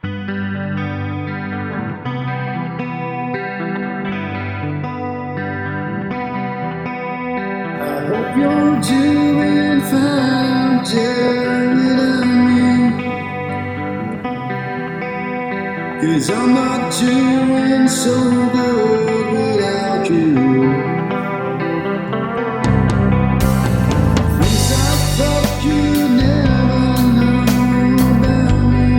I hope you're doing fine, Jeremy, 'cause I'm not doing so good without you. Things I thought you'd never know about me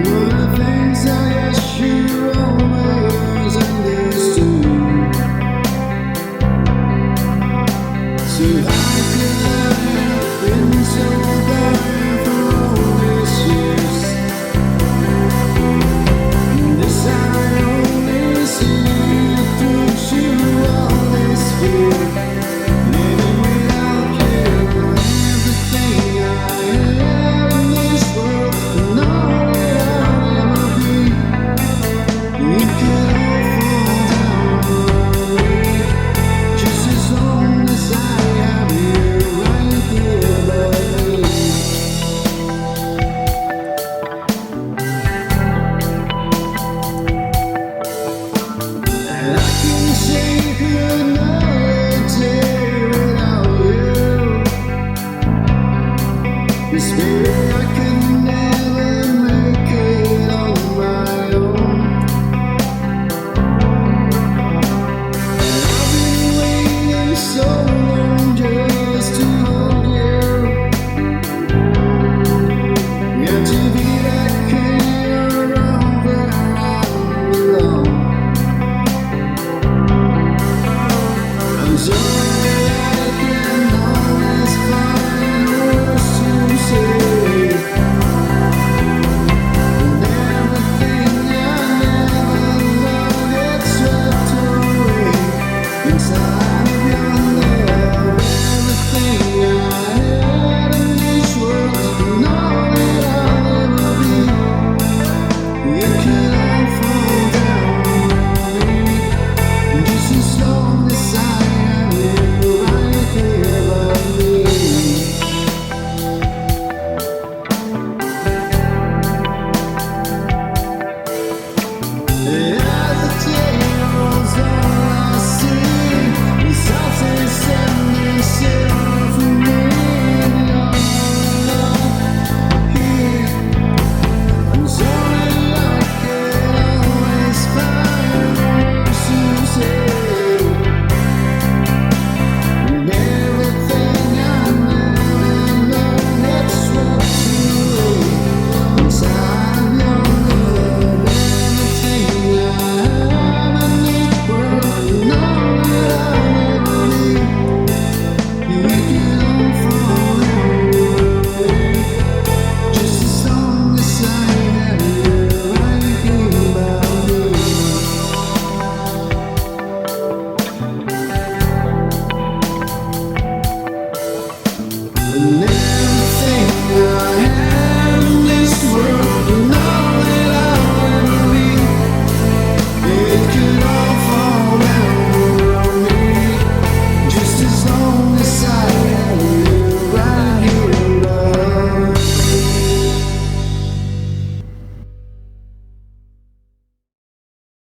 were the things I guess you always understood. So how could I have been so blind for all these years? This I only see through all this fear. Living without you, everything I have in this world, and all that I'll ever be, it could all fall down on me, just as long as I have you right here by me. And I can take another day without you. 'Cause maybe I could